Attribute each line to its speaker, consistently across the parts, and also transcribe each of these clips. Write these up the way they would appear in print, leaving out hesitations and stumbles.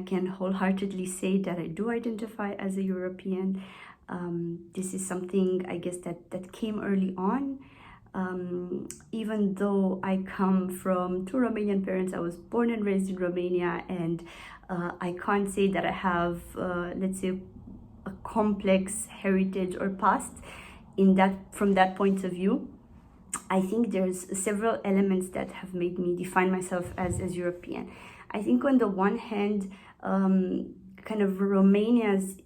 Speaker 1: can wholeheartedly say that I do identify as a European. This is something, I guess, that came early on. Even though I come from two Romanian parents, I was born and raised in Romania, and I can't say that I have, let's say, a complex heritage or past from that point of view. I think there's several elements that have made me define myself as European. I think on the one hand, kind of Romania's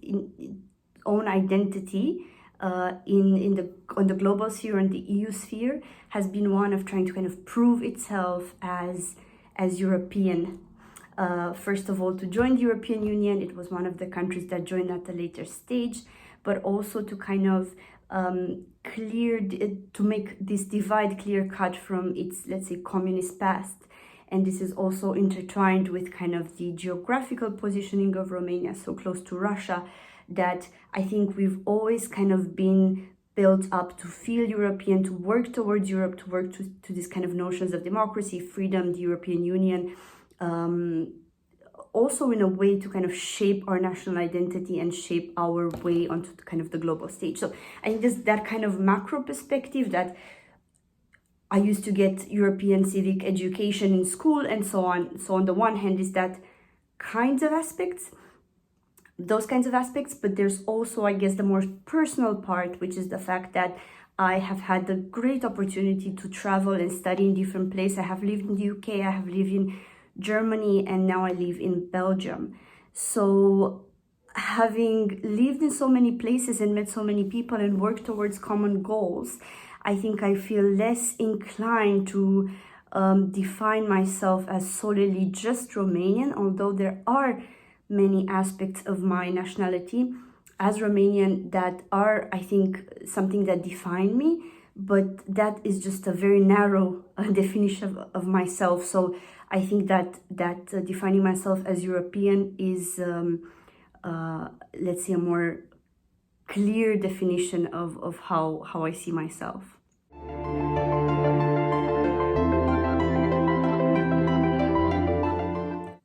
Speaker 1: own identity on the global sphere and the EU sphere has been one of trying to kind of prove itself as European. First of all, to join the European Union, it was one of the countries that joined at a later stage, but also to kind of to make this divide clear cut from its, let's say, communist past. And this is also intertwined with kind of the geographical positioning of Romania, so close to Russia, that I think we've always kind of been built up to feel European, to work towards Europe, to work to these kind of notions of democracy, freedom, the European Union, also in a way to kind of shape our national identity and shape our way onto kind of the global stage. So I think there's that kind of macro perspective that I used to get European civic education in school and so on. So on the one hand is that those kinds of aspects, but there's also, I guess, the more personal part, which is the fact that I have had the great opportunity to travel and study in different places. I have lived in the UK, I have lived in Germany, and now I live in Belgium. So having lived in so many places and met so many people and worked towards common goals, I think I feel less inclined to define myself as solely just Romanian, although there are many aspects of my nationality as Romanian that are, I think, something that define me, but that is just a very narrow definition of myself. So I think that defining myself as European is, let's say, a more clear definition of how I see myself.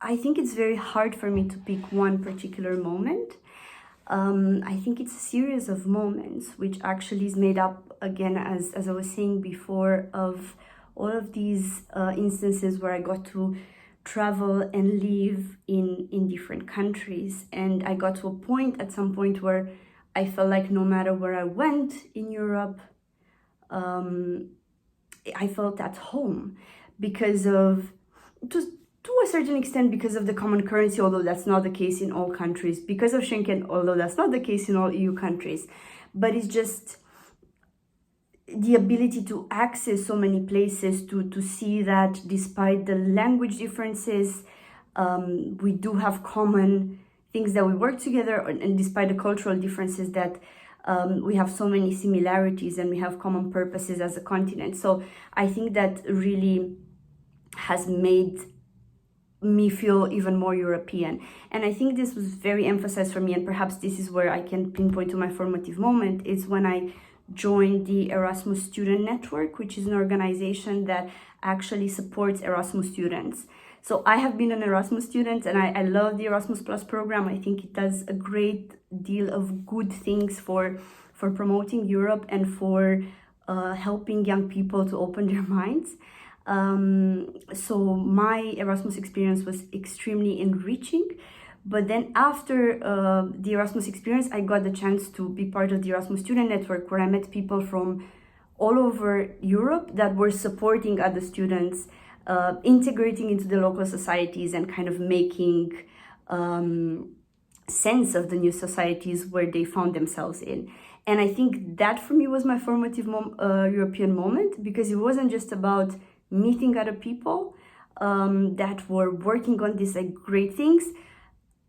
Speaker 1: I think it's very hard for me to pick one particular moment. I think it's a series of moments which actually is made up, again, as I was saying before, of all of these instances where I got to travel and live in different countries. And I got to a point at some point where I felt like no matter where I went in Europe, I felt at home because of, to a certain extent, because of the common currency, although that's not the case in all countries, because of Schengen, although that's not the case in all EU countries. But it's just the ability to access so many places, to see that despite the language differences, we do have common things that we work together, and despite the cultural differences, that we have so many similarities and we have common purposes as a continent. So I think that really has made me feel even more European. And I think this was very emphasized for me, and perhaps this is where I can pinpoint to my formative moment, is when I joined the Erasmus Student Network, which is an organization that actually supports Erasmus students. So I have been an Erasmus student, and I love the Erasmus Plus program. I think it does a great deal of good things for promoting Europe and for helping young people to open their minds. So my Erasmus experience was extremely enriching. But then after the Erasmus experience, I got the chance to be part of the Erasmus Student Network, where I met people from all over Europe that were supporting other students, integrating into the local societies and kind of making sense of the new societies where they found themselves in. And I think that for me was my formative European moment, because it wasn't just about meeting other people that were working on these great things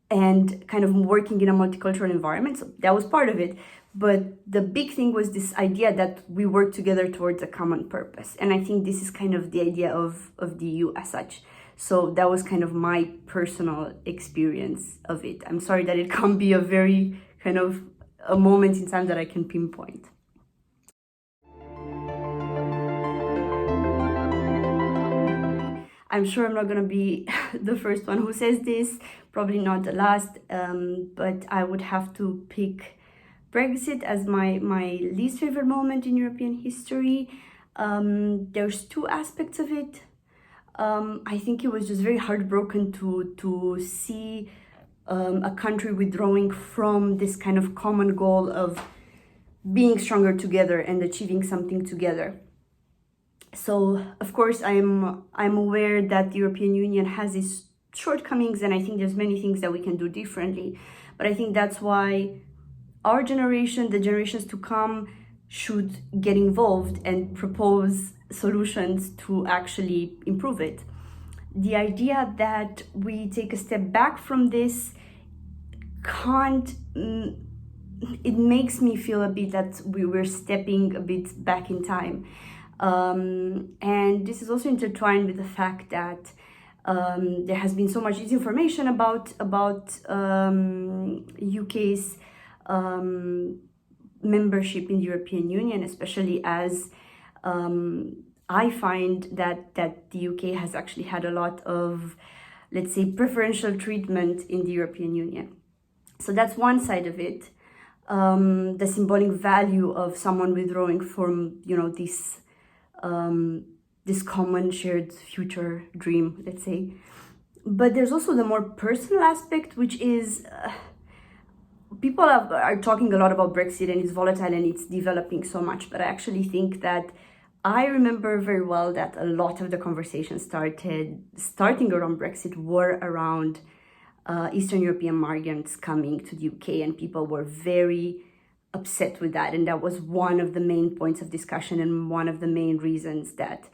Speaker 1: and kind of working in a multicultural environment. So that was part of it. But the big thing was this idea that we work together towards a common purpose. And I think this is kind of the idea of the EU as such. So that was kind of my personal experience of it. I'm sorry that it can't be a very kind of a moment in time that I can pinpoint. I'm sure I'm not going to be the first one who says this, probably not the last, but I would have to pick Brexit as my least favorite moment in European history. There's two aspects of it. I think it was just very heartbroken to see a country withdrawing from this kind of common goal of being stronger together and achieving something together. So, of course, I'm aware that the European Union has its shortcomings, and I think there's many things that we can do differently. But I think that's why our generation, the generations to come, should get involved and propose solutions to actually improve it. The idea that we take a step back from this can't, it makes me feel a bit that we were stepping a bit back in time. And this is also intertwined with the fact that there has been so much disinformation about UK's membership in the European Union, especially as I find that the UK has actually had a lot of, let's say, preferential treatment in the European Union. So that's one side of it, the symbolic value of someone withdrawing from, this common shared future dream, let's say. But there's also the more personal aspect, which is people are talking a lot about Brexit and it's volatile and it's developing so much, but I actually think that I remember very well that a lot of the conversations starting around Brexit were around Eastern European migrants coming to the UK, and people were very upset with that, and that was one of the main points of discussion and one of the main reasons that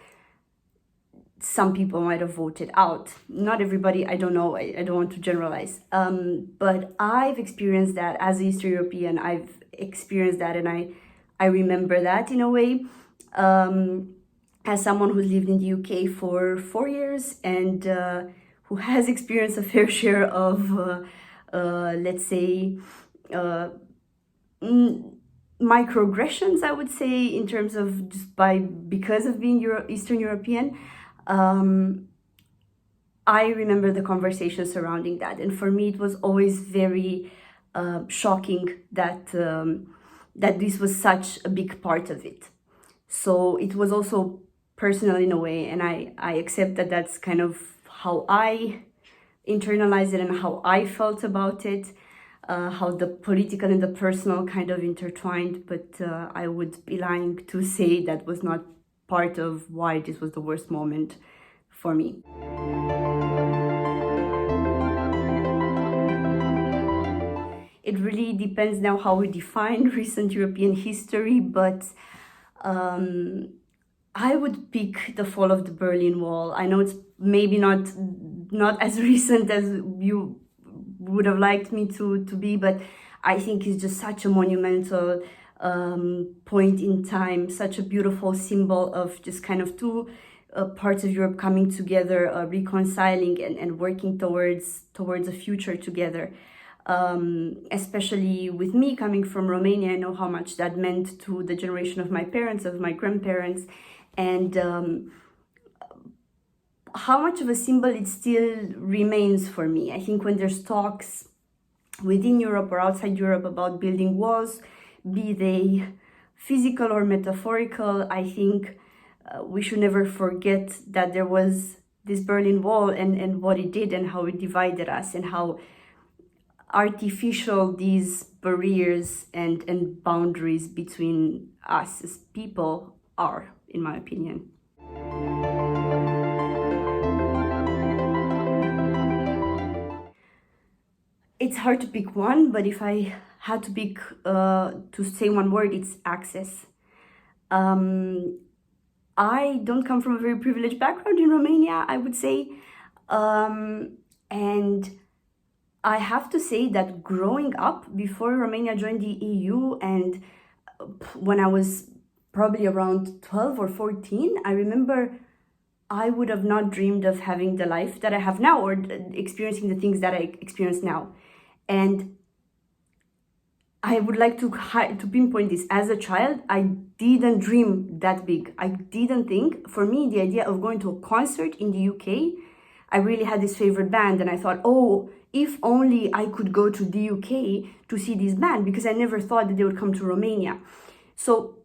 Speaker 1: some people might have voted out. Not everybody, I don't know, I don't want to generalize, but I've experienced that as an Eastern European. I've experienced that, and I remember that in a way, as someone who's lived in the UK for 4 years and who has experienced a fair share of, let's say, microaggressions, I would say, in terms of just because of being Eastern European. I remember the conversation surrounding that, and for me it was always very shocking that this was such a big part of it. So it was also personal in a way, and I accept that that's kind of how I internalized it and how I felt about it, how the political and the personal kind of intertwined, but I would be lying to say that was not part of why this was the worst moment for me. It really depends now how we define recent European history, but I would pick the fall of the Berlin Wall. I know it's maybe not as recent as you would have liked me to be, but I think it's just such a monumental point in time, such a beautiful symbol of just kind of two parts of Europe coming together, reconciling and working towards a future together. Especially with me coming from Romania, I know how much that meant to the generation of my parents, of my grandparents, and how much of a symbol it still remains for me. I think when there's talks within Europe or outside Europe about building walls, be they physical or metaphorical, I think we should never forget that there was this Berlin Wall and what it did and how it divided us and how artificial these barriers and boundaries between us as people are, in my opinion. It's hard to pick one, but if I had to pick, to say one word, it's access. I don't come from a very privileged background in Romania, I would say. And I have to say that growing up before Romania joined the EU, and when I was probably around 12 or 14, I remember I would have not dreamed of having the life that I have now or experiencing the things that I experience now. And I would like to pinpoint this. As a child, I didn't dream that big. I didn't think, for me, the idea of going to a concert in the UK, I really had this favorite band, and I thought, oh, if only I could go to the UK to see this band, because I never thought that they would come to Romania. So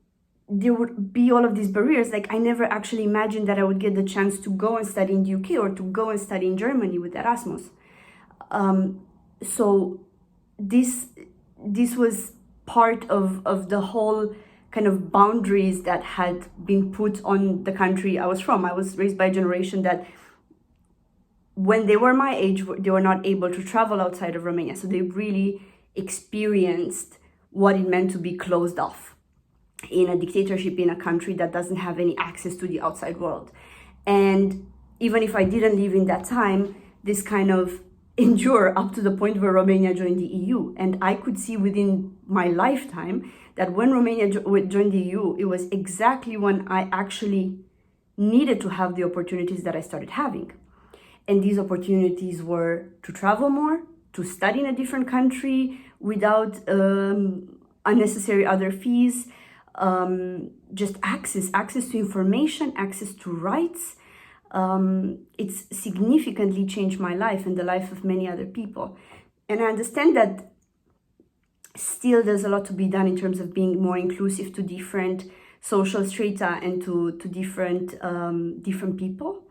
Speaker 1: there would be all of these barriers. Like, I never actually imagined that I would get the chance to go and study in the UK or to go and study in Germany with Erasmus. So this was part of the whole kind of boundaries that had been put on the country I was from. I was raised by a generation that when they were my age, they were not able to travel outside of Romania. So they really experienced what it meant to be closed off in a dictatorship, in a country that doesn't have any access to the outside world. And even if I didn't live in that time, this kind of endure up to the point where Romania joined the EU. And I could see within my lifetime that when Romania joined the EU, it was exactly when I actually needed to have the opportunities that I started having. And these opportunities were to travel more, to study in a different country without unnecessary other fees, just access to information, access to rights. It's significantly changed my life and the life of many other people. And I understand that still there's a lot to be done in terms of being more inclusive to different social strata and to different people.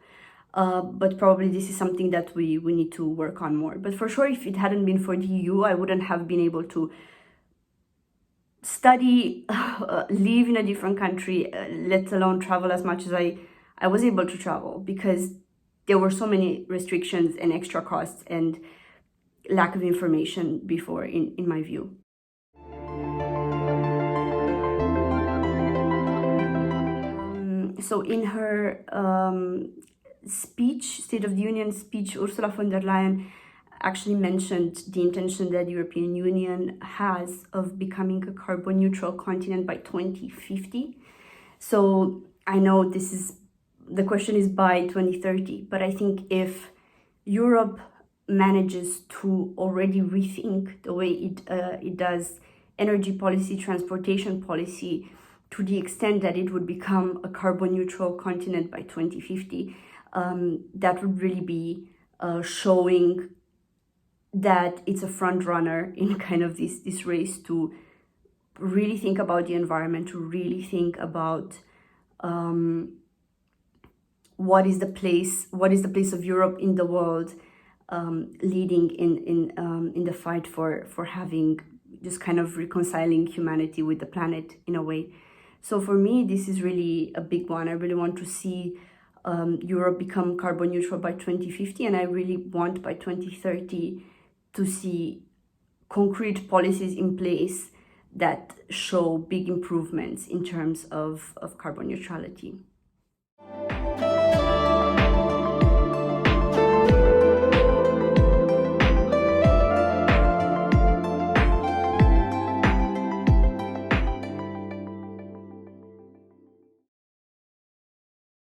Speaker 1: But probably this is something that we need to work on more. But for sure, if it hadn't been for the EU, I wouldn't have been able to study, live in a different country, let alone travel as much as I was able to travel, because there were so many restrictions and extra costs and lack of information before, in my view. So in her speech, State of the Union speech, Ursula von der Leyen actually mentioned the intention that the European Union has of becoming a carbon neutral continent by 2050. So I know the question is by 2030, but I think if Europe manages to already rethink the way it does energy policy, transportation policy, to the extent that it would become a carbon neutral continent by 2050, that would really be showing that it's a front runner in kind of this race to really think about the environment, to really think about what is the place of Europe in the world, leading in the fight for having just kind of reconciling humanity with the planet in a way. So for me, this is really a big one. I really want to see Europe become carbon neutral by 2050, and I really want by 2030 to see concrete policies in place that show big improvements in terms of carbon neutrality.